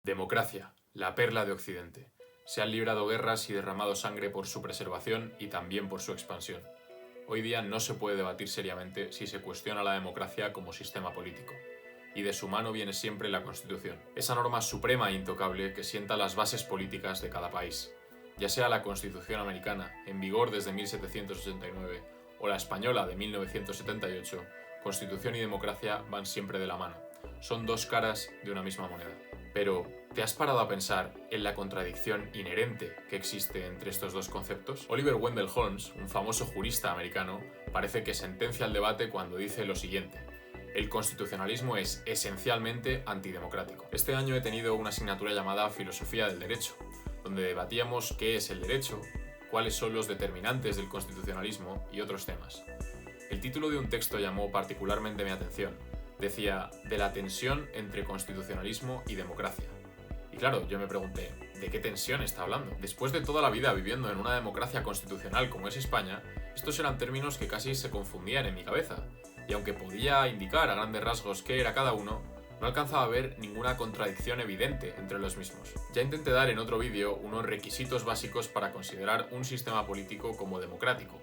Democracia, la perla de Occidente. Se han librado guerras y derramado sangre por su preservación y también por su expansión. Hoy día no se puede debatir seriamente si se cuestiona la democracia como sistema político. Y de su mano viene siempre la Constitución, esa norma suprema e intocable que sienta las bases políticas de cada país. Ya sea la Constitución americana, en vigor desde 1789, o la española de 1978, Constitución y democracia van siempre de la mano. Son dos caras de una misma moneda. Pero, ¿te has parado a pensar en la contradicción inherente que existe entre estos dos conceptos? Oliver Wendell Holmes, un famoso jurista americano, parece que sentencia el debate cuando dice lo siguiente: el constitucionalismo es esencialmente antidemocrático. Este año he tenido una asignatura llamada Filosofía del Derecho, donde debatíamos qué es el derecho, cuáles son los determinantes del constitucionalismo y otros temas. El título de un texto llamó particularmente mi atención. Decía, de la tensión entre constitucionalismo y democracia. Y claro, yo me pregunté, ¿de qué tensión está hablando? Después de toda la vida viviendo en una democracia constitucional como es España, estos eran términos que casi se confundían en mi cabeza. Y aunque podía indicar a grandes rasgos qué era cada uno, no alcanzaba a ver ninguna contradicción evidente entre los mismos. Ya intenté dar en otro vídeo unos requisitos básicos para considerar un sistema político como democrático.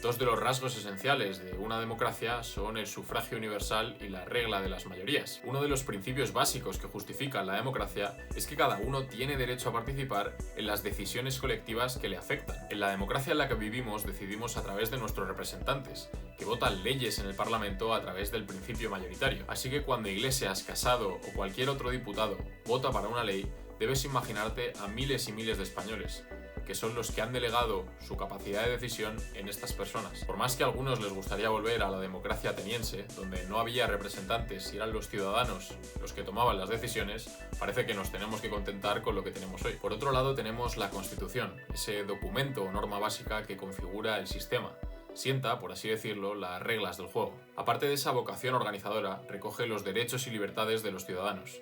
Dos de los rasgos esenciales de una democracia son el sufragio universal y la regla de las mayorías. Uno de los principios básicos que justifican la democracia es que cada uno tiene derecho a participar en las decisiones colectivas que le afectan. En la democracia en la que vivimos decidimos a través de nuestros representantes, que votan leyes en el Parlamento a través del principio mayoritario. Así que cuando Iglesias, Casado o cualquier otro diputado vota para una ley, debes imaginarte a miles y miles de españoles, que son los que han delegado su capacidad de decisión en estas personas. Por más que a algunos les gustaría volver a la democracia ateniense, donde no había representantes y eran los ciudadanos los que tomaban las decisiones, parece que nos tenemos que contentar con lo que tenemos hoy. Por otro lado tenemos la Constitución, ese documento o norma básica que configura el sistema. Sienta, por así decirlo, las reglas del juego. Aparte de esa vocación organizadora, recoge los derechos y libertades de los ciudadanos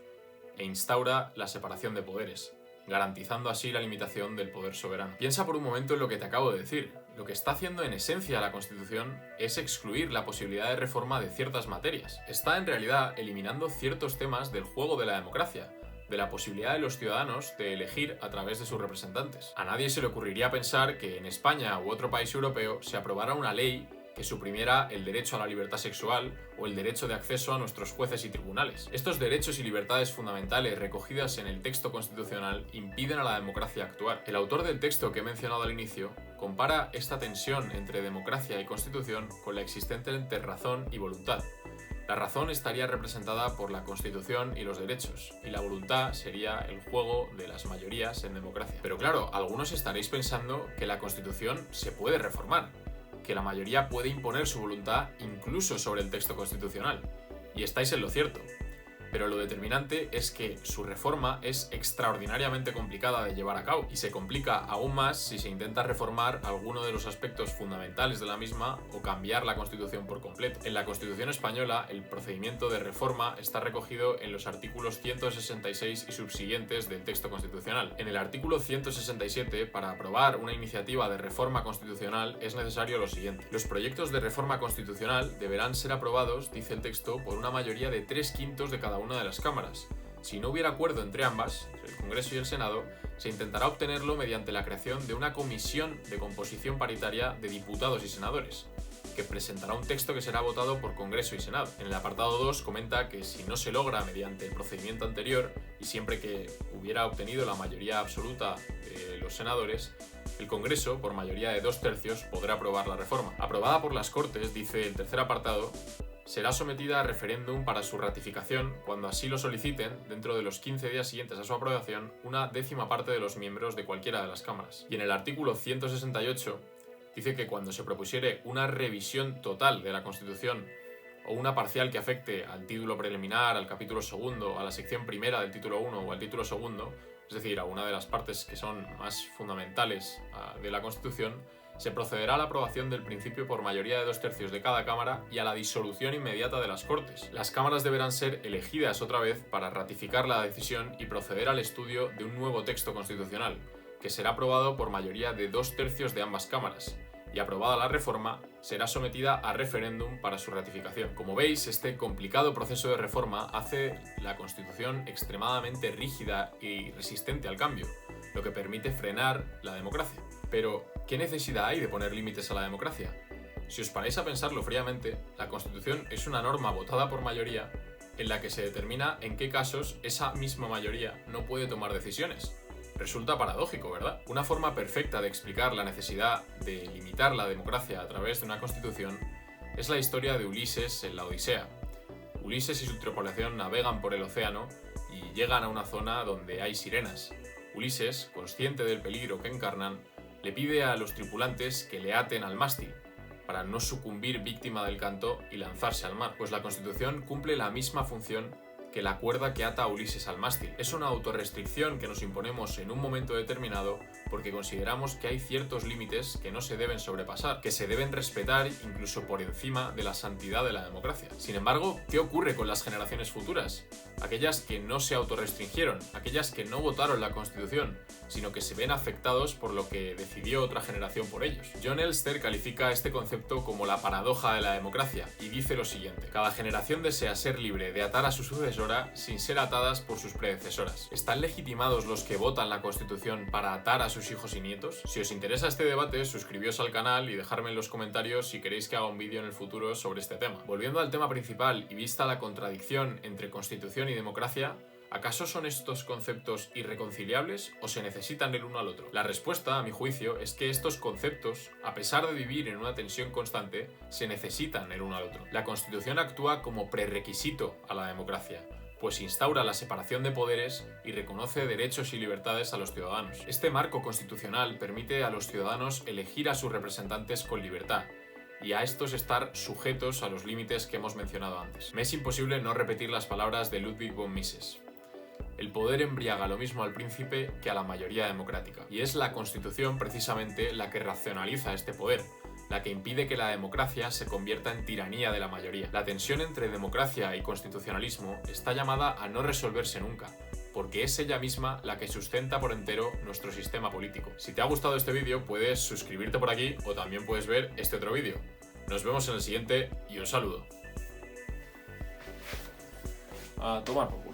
e instaura la separación de poderes, garantizando así la limitación del poder soberano. Piensa por un momento en lo que te acabo de decir. Lo que está haciendo en esencia la Constitución es excluir la posibilidad de reforma de ciertas materias. Está en realidad eliminando ciertos temas del juego de la democracia, de la posibilidad de los ciudadanos de elegir a través de sus representantes. A nadie se le ocurriría pensar que en España u otro país europeo se aprobara una ley que suprimiera el derecho a la libertad sexual o el derecho de acceso a nuestros jueces y tribunales. Estos derechos y libertades fundamentales recogidas en el texto constitucional impiden a la democracia actuar. El autor del texto que he mencionado al inicio compara esta tensión entre democracia y constitución con la existente entre razón y voluntad. La razón estaría representada por la Constitución y los derechos, y la voluntad sería el juego de las mayorías en democracia. Pero claro, algunos estaréis pensando que la Constitución se puede reformar, que la mayoría puede imponer su voluntad incluso sobre el texto constitucional. Y estáis en lo cierto. Pero lo determinante es que su reforma es extraordinariamente complicada de llevar a cabo y se complica aún más si se intenta reformar alguno de los aspectos fundamentales de la misma o cambiar la Constitución por completo. En la Constitución española, el procedimiento de reforma está recogido en los artículos 166 y subsiguientes del texto constitucional. En el artículo 167, para aprobar una iniciativa de reforma constitucional es necesario lo siguiente: los proyectos de reforma constitucional deberán ser aprobados, dice el texto, por una mayoría de 3/5 de cada una de las cámaras. Si no hubiera acuerdo entre ambas, el Congreso y el Senado, se intentará obtenerlo mediante la creación de una comisión de composición paritaria de diputados y senadores, que presentará un texto que será votado por Congreso y Senado. En el apartado 2 comenta que si no se logra mediante el procedimiento anterior, y siempre que hubiera obtenido la mayoría absoluta de los senadores, el Congreso, por mayoría de 2/3, podrá aprobar la reforma. Aprobada por las Cortes, dice el tercer apartado, será sometida a referéndum para su ratificación cuando así lo soliciten, dentro de los 15 días siguientes a su aprobación, una décima parte de los miembros de cualquiera de las cámaras. Y en el artículo 168 dice que cuando se propusiere una revisión total de la Constitución o una parcial que afecte al título preliminar, al capítulo segundo, a la sección primera del título 1 o al título segundo, es decir, a una de las partes que son más fundamentales de la Constitución, se procederá a la aprobación del principio por mayoría de 2/3 de cada cámara y a la disolución inmediata de las Cortes. Las cámaras deberán ser elegidas otra vez para ratificar la decisión y proceder al estudio de un nuevo texto constitucional, que será aprobado por mayoría de 2/3 de ambas cámaras, y aprobada la reforma, será sometida a referéndum para su ratificación. Como veis, este complicado proceso de reforma hace la Constitución extremadamente rígida y resistente al cambio, lo que permite frenar la democracia. Pero, ¿qué necesidad hay de poner límites a la democracia? Si os paráis a pensarlo fríamente, la Constitución es una norma votada por mayoría en la que se determina en qué casos esa misma mayoría no puede tomar decisiones. Resulta paradójico, ¿verdad? Una forma perfecta de explicar la necesidad de limitar la democracia a través de una constitución es la historia de Ulises en la Odisea. Ulises y su tripulación navegan por el océano y llegan a una zona donde hay sirenas. Ulises, consciente del peligro que encarnan, le pide a los tripulantes que le aten al mástil, para no sucumbir víctima del canto y lanzarse al mar, pues la Constitución cumple la misma función que la cuerda que ata a Ulises al mástil. Es una autorrestricción que nos imponemos en un momento determinado porque consideramos que hay ciertos límites que no se deben sobrepasar, que se deben respetar incluso por encima de la santidad de la democracia. Sin embargo, ¿qué ocurre con las generaciones futuras? Aquellas que no se autorrestringieron, aquellas que no votaron la Constitución, sino que se ven afectados por lo que decidió otra generación por ellos. John Elster califica este concepto como la paradoja de la democracia y dice lo siguiente: cada generación desea ser libre de atar a su sucesora sin ser atadas por sus predecesoras. ¿Están legitimados los que votan la Constitución para atar a sus hijos y nietos? Si os interesa este debate, suscribíos al canal y dejadme en los comentarios si queréis que haga un vídeo en el futuro sobre este tema. Volviendo al tema principal y vista la contradicción entre Constitución y democracia, ¿acaso son estos conceptos irreconciliables o se necesitan el uno al otro? La respuesta, a mi juicio, es que estos conceptos, a pesar de vivir en una tensión constante, se necesitan el uno al otro. La Constitución actúa como prerequisito a la democracia, pues instaura la separación de poderes y reconoce derechos y libertades a los ciudadanos. Este marco constitucional permite a los ciudadanos elegir a sus representantes con libertad, y a estos estar sujetos a los límites que hemos mencionado antes. Me es imposible no repetir las palabras de Ludwig von Mises: el poder embriaga lo mismo al príncipe que a la mayoría democrática. Y es la Constitución precisamente la que racionaliza este poder, la que impide que la democracia se convierta en tiranía de la mayoría. La tensión entre democracia y constitucionalismo está llamada a no resolverse nunca, porque es ella misma la que sustenta por entero nuestro sistema político. Si te ha gustado este vídeo, puedes suscribirte por aquí o también puedes ver este otro vídeo. Nos vemos en el siguiente y un saludo. A tomar por culo.